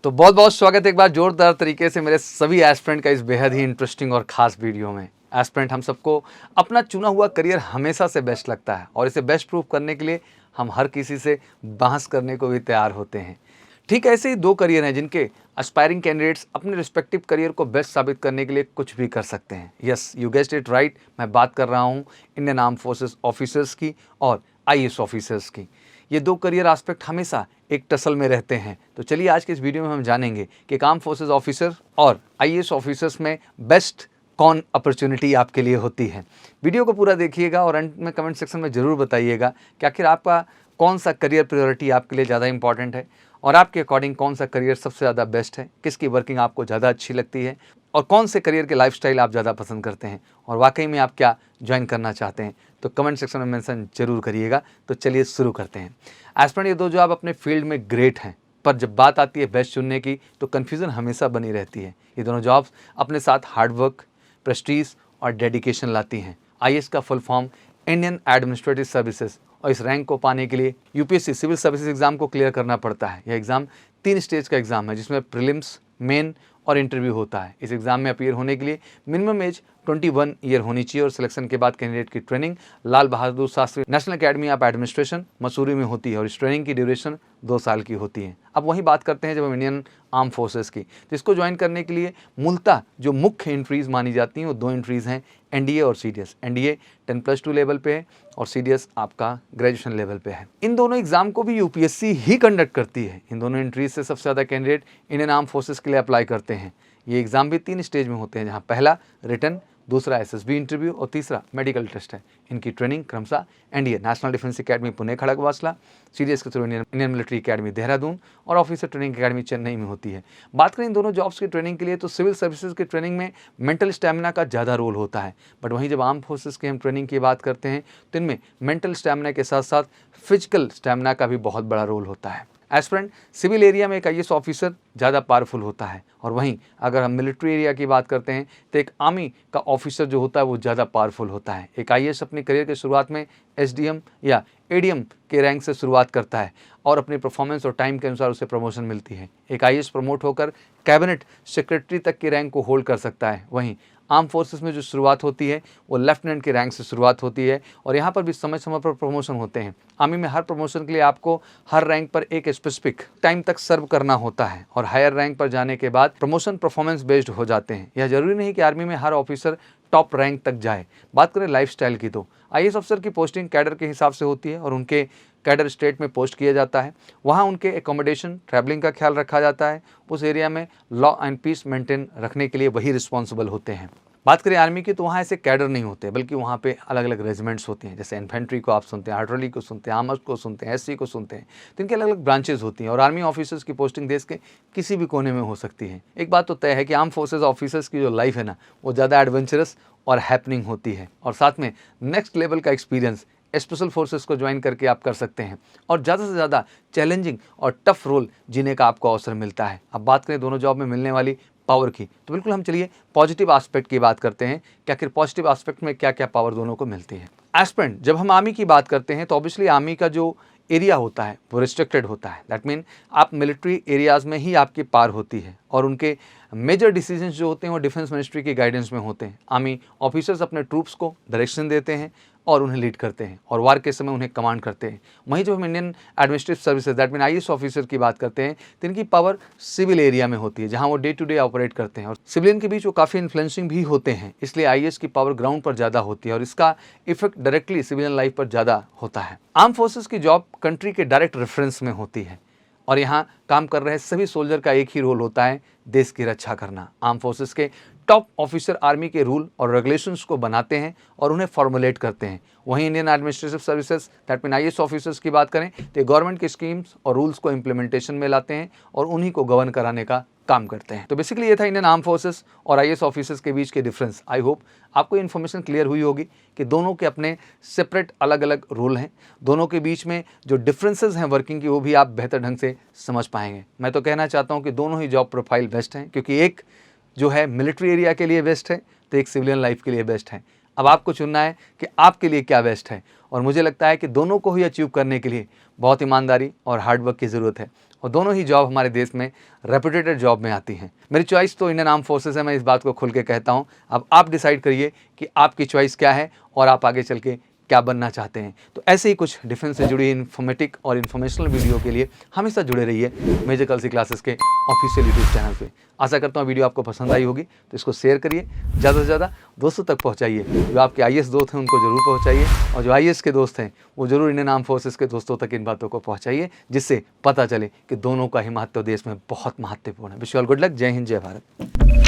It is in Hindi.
तो बहुत बहुत स्वागत है एक बार जोरदार तरीके से मेरे सभी एस्पिरेंट का इस बेहद ही इंटरेस्टिंग और ख़ास वीडियो में। एस्पिरेंट हम सबको अपना चुना हुआ करियर हमेशा से बेस्ट लगता है और इसे बेस्ट प्रूव करने के लिए हम हर किसी से बहस करने को भी तैयार होते हैं। ठीक ऐसे ही दो करियर हैं जिनके एस्पायरिंग कैंडिडेट्स अपने रिस्पेक्टिव करियर को बेस्ट साबित करने के लिए कुछ भी कर सकते हैं। Yes, you guessed it right, मैं बात कर रहा हूँ इंडियन आर्म फोर्सेस ऑफिसर्स की और आईएएस ऑफिसर्स की। ये दो करियर एस्पेक्ट हमेशा एक टसल में रहते हैं। तो चलिए आज के इस वीडियो में हम जानेंगे कि आर्म फोर्सेस ऑफिसर और आईएएस ऑफिसर्स में बेस्ट कौन अपॉर्चुनिटी आपके लिए होती है। वीडियो को पूरा देखिएगा और अंत में कमेंट सेक्शन में ज़रूर बताइएगा कि आखिर आपका कौन सा करियर प्रायोरिटी आपके लिए ज़्यादा इंपॉर्टेंट है और आपके अकॉर्डिंग कौन सा करियर सबसे ज़्यादा बेस्ट है, किसकी वर्किंग आपको ज़्यादा अच्छी लगती है और कौन से करियर के लाइफस्टाइल आप ज़्यादा पसंद करते हैं और वाकई में आप क्या ज्वाइन करना चाहते हैं। तो कमेंट सेक्शन में मेंशन जरूर करिएगा। तो चलिए शुरू करते हैं। एस्पिरेंट ये दो जो आप अपने फील्ड में ग्रेट हैं, पर जब बात आती है बेस्ट चुनने की तो कन्फ्यूज़न हमेशा बनी रहती है। ये दोनों जॉब्स अपने साथ हार्डवर्क, प्रेस्टीज और डेडिकेशन लाती हैं। आईएएस का full form Indian administrative services और इस रैंक को पाने के लिए यूपीएससी सिविल सर्विसेज एग्जाम को क्लियर करना पड़ता है। यह एग्ज़ाम 3 स्टेज का एग्ज़ाम है जिसमें प्रीलिम्स, मेन और इंटरव्यू होता है। इस एग्ज़ाम में अपीयर होने के लिए मिनिमम एज 21 ईयर होनी चाहिए और सिलेक्शन के बाद कैंडिडेट की training Lal Bahadur Shastri national academy of administration Mussoorie में होती है और इस ट्रेनिंग की ड्यूरेशन 2 साल की होती है। अब वही बात करते हैं जब हम इंडियन आर्म फोर्सेस की, तो इसको ज्वाइन करने के लिए मूलतः जो मुख्य एंट्रीज़ मानी जाती हैं वो 2 एंट्रीज़ हैं, एनडीए और सीडीएस। एनडीए 10+2 लेवल पे है और सीडीएस आपका ग्रेजुएशन लेवल पे है। इन दोनों एग्जाम को भी यूपीएससी ही कंडक्ट करती है। इन दोनों एंट्रीज से सबसे ज़्यादा कैंडिडेट इंडियन आर्म फोर्सेस के लिए अप्लाई करते हैं। ये एग्जाम भी 3 स्टेज में होते हैं, जहाँ पहला रिटन, दूसरा एसएसबी इंटरव्यू और तीसरा मेडिकल टेस्ट है। इनकी ट्रेनिंग क्रमशः NDA national defence academy Pune Khadakwasla, CDS के through Indian military academy Dehradun और ऑफिसर ट्रेनिंग एकेडमी चेन्नई में होती है। बात करें इन दोनों जॉब्स की ट्रेनिंग के लिए तो सिविल सर्विसेज की ट्रेनिंग में मेंटल स्टैमिना का ज़्यादा रोल होता है, बट वहीं जब आर्म फोर्सेस की हम ट्रेनिंग की बात करते हैं तो इनमें मेंटल स्टैमिना के साथ साथ फिजिकल स्टैमिना का भी बहुत बड़ा रोल होता है। एस्पिरेंट सिविल एरिया में एक आईएएस ऑफिसर ज़्यादा पावरफुल होता है और वहीं अगर हम मिलिट्री एरिया की बात करते हैं तो एक आर्मी का ऑफिसर जो होता है वो ज़्यादा पावरफुल होता है। एक आईएएस अपनी करियर की शुरुआत में एसडीएम या एडीएम के रैंक से शुरुआत करता है और अपनी परफॉर्मेंस और टाइम के अनुसार उसे प्रमोशन मिलती है। एक आईएएस प्रमोट होकर कैबिनेट सेक्रेटरी तक की रैंक को होल्ड कर सकता है। वहीं आर्म फोर्सेस में जो शुरुआत होती है वो लेफ्टिनेंट के रैंक से शुरुआत होती है और यहाँ पर भी समय समय पर प्रमोशन होते हैं। आर्मी में हर प्रमोशन के लिए आपको हर रैंक पर एक स्पेसिफिक टाइम तक सर्व करना होता है और हायर रैंक पर जाने के बाद प्रमोशन परफॉर्मेंस बेस्ड हो जाते हैं। यह जरूरी नहीं कि आर्मी में हर ऑफिसर टॉप रैंक तक जाए। बात करें लाइफस्टाइल की तो आईएएस अफसर की पोस्टिंग कैडर के हिसाब से होती है और उनके कैडर स्टेट में पोस्ट किया जाता है। वहाँ उनके एकोमोडेशन, ट्रैवलिंग का ख्याल रखा जाता है। उस एरिया में लॉ एंड पीस मेंटेन रखने के लिए वही रिस्पॉन्सिबल होते हैं। बात करें आर्मी की तो वहाँ ऐसे कैडर नहीं होते, बल्कि वहाँ पे अलग अलग रेजिमेंट्स होती हैं। जैसे इन्फेंट्री को आप सुनते हैं, आर्टिलरी को सुनते हैं, आर्मर्स को सुनते हैं, एससी को सुनते हैं, तो इनके अलग अलग ब्रांचेज होती हैं और आर्मी ऑफिसर्स की पोस्टिंग देश के किसी भी कोने में हो सकती है। एक बात तो तय है कि आर्म फोर्सेज ऑफिसर्स की जो लाइफ है ना वो ज़्यादा एडवेंचरस और हैपनिंग होती है और साथ में नेक्स्ट लेवल का एक्सपीरियंस स्पेशल फोर्सेस को ज्वाइन करके आप कर सकते हैं और ज़्यादा से ज़्यादा चैलेंजिंग और टफ रोल जीने का आपको अवसर मिलता है। अब बात करें दोनों जॉब में मिलने वाली पावर की, तो बिल्कुल हम चलिए पॉजिटिव एस्पेक्ट की बात करते हैं कि आखिर पॉजिटिव एस्पेक्ट में क्या क्या पावर दोनों को मिलती है। एस्पिरेंट जब हम आर्मी की बात करते हैं तो ऑब्वियसली आर्मी का जो एरिया होता है वो रिस्ट्रिक्टेड होता है। दैट मीन आप मिलिट्री एरियाज़ में ही आपकी पार होती है और उनके मेजर डिसीजंस जो होते हैं वो डिफेंस मिनिस्ट्री की गाइडेंस में होते हैं। आर्मी ऑफिसर्स अपने ट्रूप्स को डायरेक्शन देते हैं और उन्हें लीड करते हैं और वार के समय उन्हें कमांड करते हैं। वहीं जब हम Indian administrative services that mean IAS officer की बात करते हैं तो इनकी पावर सिविल एरिया में होती है, जहां वो डे टू डे ऑपरेट करते हैं और सिविलियन के बीच वो काफ़ी इन्फ्लुएंसिंग भी होते हैं। इसलिए आईएएस की पावर ग्राउंड पर ज़्यादा होती है और इसका इफेक्ट डायरेक्टली सिविलियन लाइफ पर ज़्यादा होता है। आर्म फोर्सेस की जॉब कंट्री के डायरेक्ट रेफरेंस में होती है और यहाँ काम कर रहे सभी सोल्जर का एक ही रोल होता है, देश की रक्षा करना। आर्म फोर्सेस के टॉप ऑफिसर आर्मी के रूल और रेगुलेशंस को बनाते हैं और उन्हें फॉर्मुलेट करते हैं। वहीं Indian administrative services that mean IAS officers की बात करें तो गवर्नमेंट की स्कीम्स और रूल्स को इम्प्लीमेंटेशन में लाते हैं और उन्हीं को गवर्न कराने का काम करते हैं। तो बेसिकली ये था इंडियन आर्म फोर्सेस और आईएएस ऑफिसर्स के बीच के डिफरेंस। आई होप आपको इन्फॉर्मेशन क्लियर हुई होगी कि दोनों के अपने सेपरेट अलग अलग रोल हैं। दोनों के बीच में जो डिफरेंसेस हैं वर्किंग की वो भी आप बेहतर ढंग से समझ पाएंगे। मैं तो कहना चाहता हूँ कि दोनों ही जॉब प्रोफाइल बेस्ट हैं, क्योंकि एक जो है मिलिट्री एरिया के लिए बेस्ट है तो एक सिविलियन लाइफ के लिए बेस्ट है। अब आपको चुनना है कि आपके लिए क्या बेस्ट है और मुझे लगता है कि दोनों को ही अचीव करने के लिए बहुत ईमानदारी और हार्डवर्क की ज़रूरत है और दोनों ही जॉब हमारे देश में रेपुटेटेड जॉब में आती हैं। मेरी चॉइस तो इंडियन आर्म फोर्सेस है, मैं इस बात को खुल के कहता हूँ। अब आप डिसाइड करिए कि आपकी चॉइस क्या है और आप आगे चल के क्या बनना चाहते हैं। तो ऐसे ही कुछ डिफेंस से जुड़ी इन्फॉर्मेटिव और इन्फॉर्मेशनल वीडियो के लिए हमेशा जुड़े रहिए मेजर कलसी क्लासेस के ऑफिशियल यूट्यूब चैनल पे। आशा करता हूँ वीडियो आपको पसंद आई होगी, तो इसको शेयर करिए, ज़्यादा से ज़्यादा दोस्तों तक पहुँचाइए। जो आपके आईएएस दोस्त हैं उनको ज़रूर पहुँचाइए, और जो आईएएस के दोस्त हैं वो ज़रूर इंडियन आर्म फोर्सेस के दोस्तों तक इन बातों को पहुँचाइए, जिससे पता चले कि दोनों का ही महत्व देश में बहुत महत्वपूर्ण है। Wish you all good luck. जय हिंद, जय भारत।